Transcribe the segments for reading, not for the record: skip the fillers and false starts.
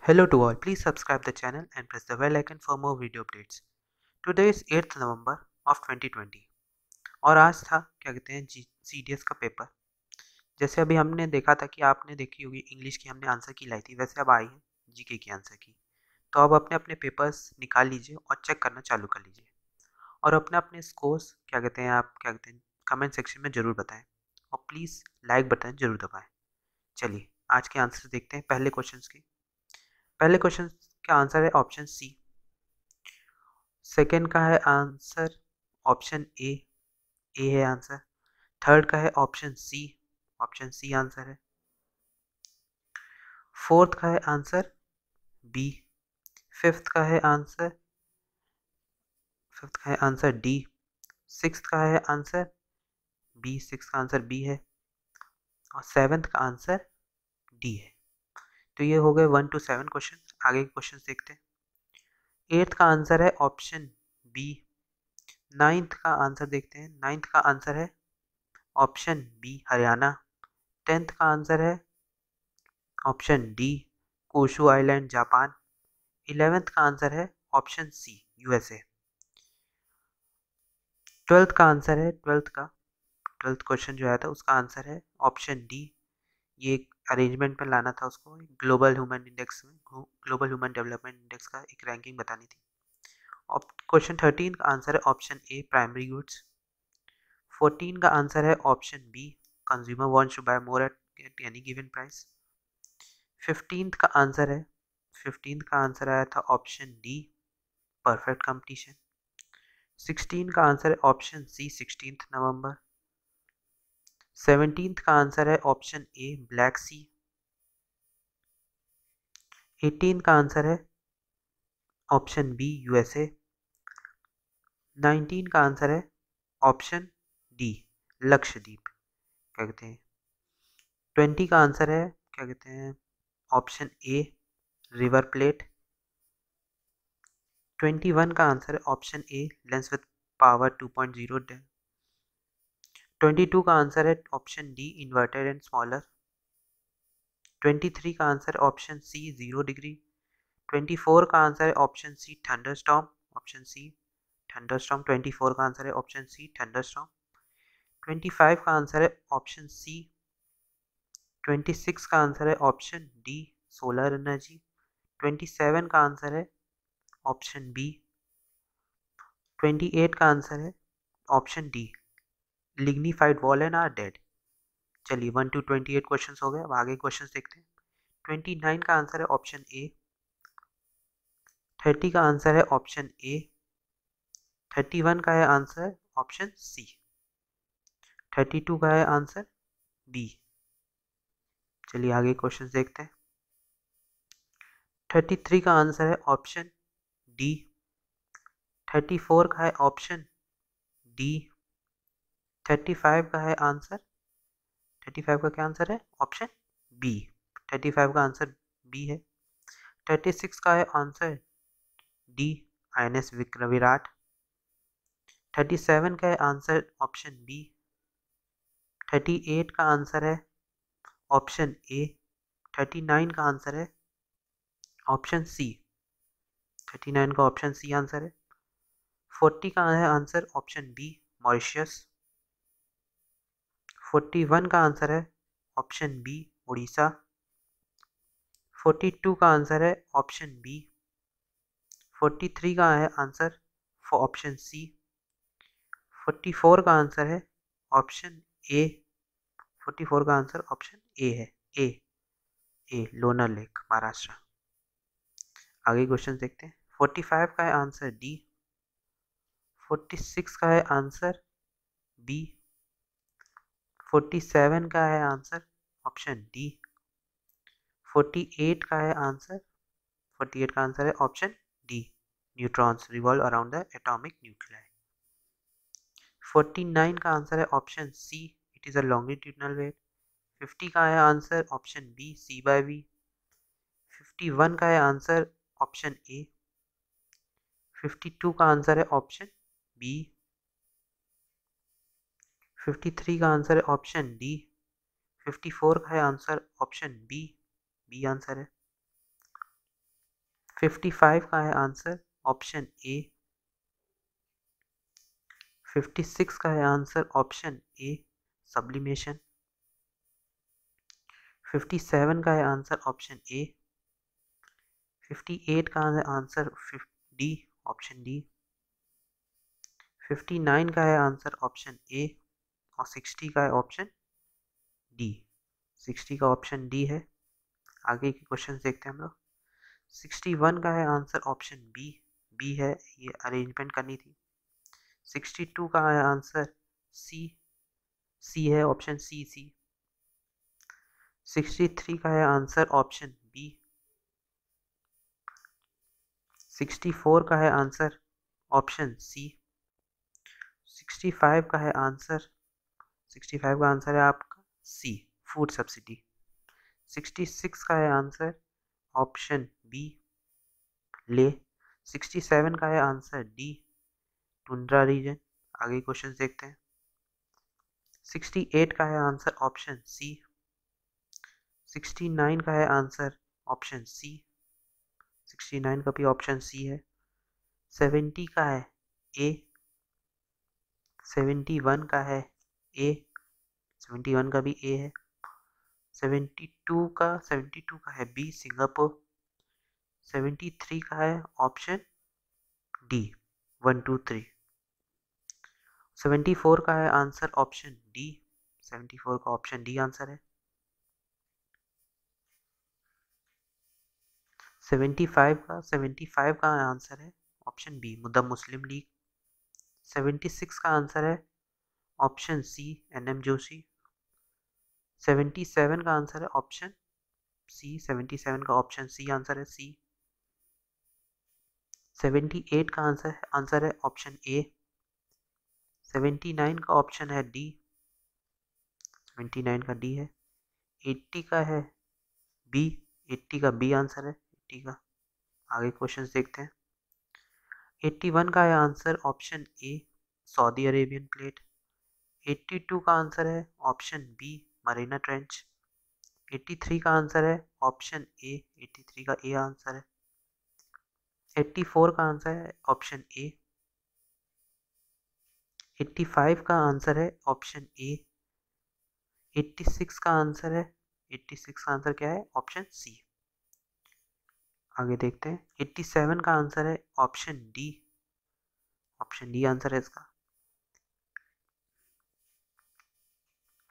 Hello to all, please subscribe the channel and press the bell icon for more video updates. Today is 8th November of 2020 और आज था क्या कहते हैं CDS का paper. जैसे अभी हमने देखा था कि आपने देखी होगी इंग्लिश की हमने आंसर की लाई थी, वैसे अब आई है जीके की आंसर की। तो अब अपने अपने पेपर्स निकाल लीजिए और चेक करना चालू कर लीजिए और अपने अपने स्कोर्स क्या कहते हैं आप क्या कहते हैं कमेंट सेक्शन में ज़रूर बताएं और प्लीज़ लाइक बटन ज़रूर दबाएं। चलिए आज के आंसर देखते हैं पहले क्वेश्चन की। पहले क्वेश्चन का आंसर है ऑप्शन सी। सेकेंड का है आंसर ऑप्शन ए है आंसर। थर्ड का है ऑप्शन सी आंसर है। फोर्थ का है आंसर बी। फिफ्थ का है आंसर डी। सिक्स्थ का है आंसर बी, सिक्स का आंसर बी है और सेवेंथ का आंसर डी है। तो ये हो गए 1 to 7 क्वेश्चन। आगे के क्वेश्चन देखते हैं। एट्थ का आंसर है ऑप्शन बी। नाइन्थ का आंसर देखते हैं। नाइन्थ का आंसर है ऑप्शन बी हरियाणा। 10th का आंसर है ऑप्शन डी कोशु आइलैंड जापान। 11th का आंसर है ऑप्शन सी यूएसए। 12th का आंसर है 12th क्वेश्चन जो आया था उसका आंसर है ऑप्शन डी। ये एक अरेंजमेंट में लाना था उसको, ग्लोबल ह्यूमन इंडेक्स में, ग्लोबल ह्यूमन डेवलपमेंट इंडेक्स का एक रैंकिंग बतानी थी। क्वेश्चन 13 का आंसर है ऑप्शन ए प्राइमरी गुड्स। 14 का आंसर है option B consumer wants to buy more at any given price. 15th का आंसर है 15th का आंसर आया था ऑप्शन डी परफेक्ट कंपटीशन। 16 का आंसर है ऑप्शन सी 16th नवंबर। 17th का आंसर है ऑप्शन ए ब्लैक सी। 18 का आंसर है ऑप्शन बी यूएसए। 19 का आंसर है ऑप्शन डी लक्षद्वीप क्या कहते हैं। 20 का आंसर है क्या कहते हैं ऑप्शन ए रिवर प्लेट। 21 का आंसर है option a lens with power 2.0। 22 का आंसर है option D inverted and smaller. 23 का आंसर ऑप्शन सी 0 डिग्री। 24 का आंसर है option C thunderstorm. Option C thunderstorm 24 का आंसर है ऑप्शन सी थंडरस्टॉर्म। 25 का आंसर है ऑप्शन सी। 26 का आंसर है ऑप्शन डी सोलर एनर्जी। 27 का आंसर है ऑप्शन बी। 28 का आंसर है option D lignified wall and are dead. चलिए 1 to 28 क्वेश्चन हो गए। अब आगे क्वेश्चन देखते हैं। 29 का आंसर है ऑप्शन ए। 30 का आंसर है ऑप्शन ए। 31 का है आंसर ऑप्शन सी। 32 का है आंसर बी। चलिए आगे क्वेश्चन देखते हैं। 33 का आंसर है ऑप्शन डी। 34 का है ऑप्शन डी। 35 का है आंसर 35 का क्या आंसर है ऑप्शन बी। 35 का आंसर बी है। 36 का है आंसर डी INS विराट। 37 का है आंसर ऑप्शन बी। 38 का आंसर है ऑप्शन ए। 39 का आंसर है ऑप्शन सी। 39 का ऑप्शन सी आंसर है। 40 का है आंसर ऑप्शन बी मॉरिशस। 41 का आंसर है ऑप्शन बी उड़ीसा। 42 का आंसर है ऑप्शन बी। 43 का है आंसर ऑप्शन सी। 44 का आंसर है ऑप्शन ए। 44 का आंसर ऑप्शन ए है। ए लोनार लेक महाराष्ट्र। आगे क्वेश्चन देखते हैं। 45 का है आंसर डी। 46 का है आंसर बी। 47 का है आंसर ऑप्शन डी। 48 का है आंसर 48 का आंसर है option D neutrons revolve around the atomic nuclei. 49 का आंसर है option see it is a longitudinal wave. 50 का है आंसर ऑप्शन बी C/V। 51 का है आंसर ऑप्शन ए। 52 का आंसर है ऑप्शन बी। 53 का आंसर है ऑप्शन डी। 54 का है आंसर ऑप्शन बी आंसर है। 55 का है आंसर ऑप्शन ए। 56 का है आंसर ऑप्शन ए सब्लिमेशन। 57 का है आंसर ऑप्शन ए। 58 का है आंसर डी ऑप्शन डी। 59 का है आंसर ऑप्शन ए और 60 का है ऑप्शन डी। 60 का ऑप्शन डी है। आगे के क्वेश्चन देखते हैं हम लोग। 61 का है आंसर ऑप्शन बी। बी है, ये अरेंजमेंट करनी थी। 62 का है आंसर सी। सी है ऑप्शन सी सी। 63 का है आंसर ऑप्शन बी। 64 का है आंसर ऑप्शन सी। 65 का है आंसर 65 का आंसर है आपका सी फूड सब्सिडी। 66 का है आंसर ऑप्शन बी ले। 67 का है आंसर डी टुंड्रा रीजन। आगे क्वेश्चन देखते हैं। 68 का है आंसर ऑप्शन सी। 69 का है आंसर ऑप्शन सी। 69 का भी ऑप्शन सी है। 70 का है ए। 71 का है ए। 71 का भी ए है। 72 का है बी सिंगापुर। 73 का है ऑप्शन डी 1 2 3। 74 का है आंसर ऑप्शन डी। 74 का ऑप्शन डी आंसर है। 75 का आंसर है option be the Muslim league. 76 का आंसर है ऑप्शन सी NM जोशी। 77 का आंसर है ऑप्शन सी। 77 का ऑप्शन सी आंसर है सी। 78 का आंसर है ऑप्शन ए। 79 का ऑप्शन है डी। 79 का डी है। 80 का है बी। 80 का बी आंसर है 80 का। आगे क्वेश्चंस देखते हैं। 81 का है answer option A Saudi Arabian plate. 82 का आंसर है ऑप्शन बी मरीना ट्रेंच। 83 का आंसर है ऑप्शन ए। 83 का ए आंसर है। 84 का आंसर है ऑप्शन ए। 85 का आंसर है ऑप्शन ए। 86 का आंसर है 86 का आंसर क्या है ऑप्शन सी। आगे देखते हैं। 87 का आंसर है option D. Option D answer है इसका।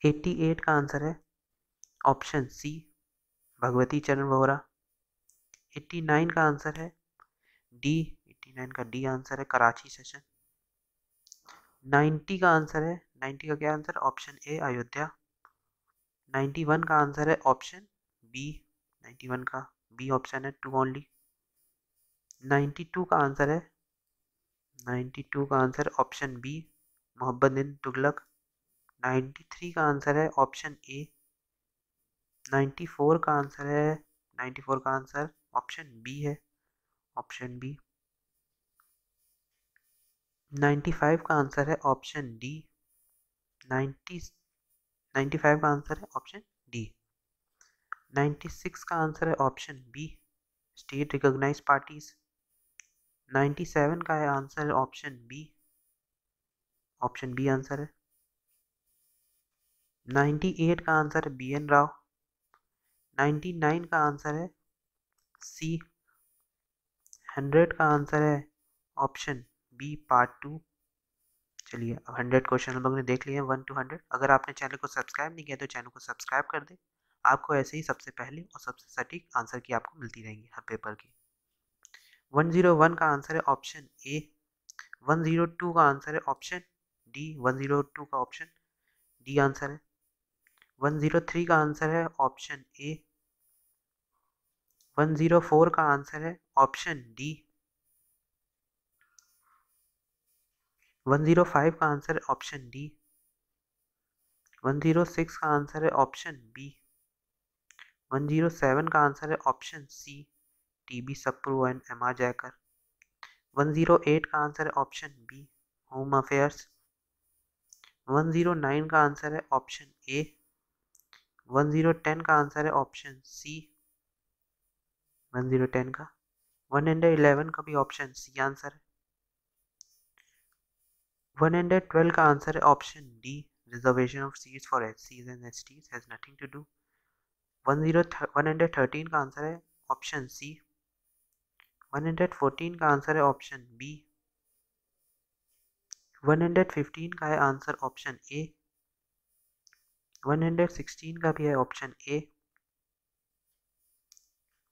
88 का आंसर है ऑप्शन सी भगवती चरण वोहरा। 89 का आंसर है डी। 89 का डी आंसर है कराची सेशन। 90 का आंसर है 90 का क्या आंसर ऑप्शन ए अयोध्या। 91 का आंसर है ऑप्शन बी। 91 का बी ऑप्शन है 2 ओनली। 92 का आंसर है 92 का आंसर ऑप्शन बी मोहब्बत बिन तुगलक। 93 का आंसर है ऑप्शन ए। 94 का आंसर है 94 का आंसर ऑप्शन बी है ऑप्शन बी। 95 का आंसर है ऑप्शन डी। 95 का आंसर है ऑप्शन डी। 96 का आंसर है option B state recognised parties. 97 का है answer option B. Option B answer है। 98 का आंसर है BN राव। 99 का आंसर है सी। 100 का आंसर है ऑप्शन बी पार्ट 2। चलिए अब 100 क्वेश्चन हम लोगों ने देख लिए हैं 1 to 100। अगर आपने चैनल को सब्सक्राइब नहीं किया तो चैनल को सब्सक्राइब कर दें। आपको ऐसे ही सबसे पहले और सबसे सटीक आंसर की आपको मिलती रहेंगी हर पेपर की। 101 का आंसर है ऑप्शन ए। 102 का आंसर है ऑप्शन डी। 102 का ऑप्शन डी आंसर है। 103 का आंसर है ऑप्शन ए। 104 का आंसर है ऑप्शन डी। 105 का आंसर है ऑप्शन डी। 106 का आंसर है ऑप्शन बी। 107 का आंसर है option C TB Sapru and MR Jayakar. 108 का आंसर है ऑप्शन बी होम अफेयर्स। 109 का आंसर है ऑप्शन ए। 1010 का आंसर है ऑप्शन सी 1010 का। 111 का भी ऑप्शन सी आंसर है। 112 का आंसर है option D, reservation of seats for एचसीज and STs has nothing to do. 113 का आंसर है ऑप्शन सी। 114 का आंसर है ऑप्शन बी। 115 का है आंसर ऑप्शन ए। 116 का भी है ऑप्शन ए।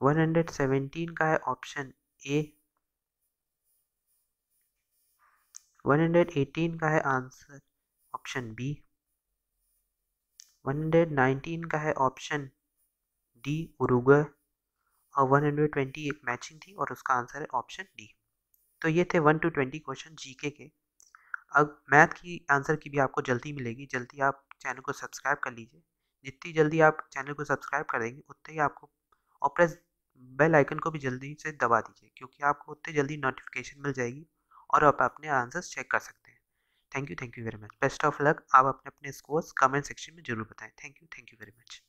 117 का है ऑप्शन ए। 118 का है आंसर ऑप्शन बी। 119 का है ऑप्शन डी, उरुग्वे। और 120 एक मैचिंग थी और उसका आंसर है ऑप्शन डी। तो ये थे 1 to 20 क्वेश्चन जीके के। अब मैथ की आंसर की भी आपको जल्दी मिलेगी। जल्दी आप चैनल को सब्सक्राइब कर लीजिए। जितनी जल्दी आप चैनल को सब्सक्राइब कर देंगे उतने ही आपको, और प्रेस बेल आइकन को भी जल्दी से दबा दीजिए, क्योंकि आपको उतनी जल्दी नोटिफिकेशन मिल जाएगी और आप अपने आंसर्स चेक कर सकते हैं। Thank you very much. Best of luck. आप अपने अपने स्कोर्स कमेंट सेक्शन में जरूर बताएं। Thank you very much.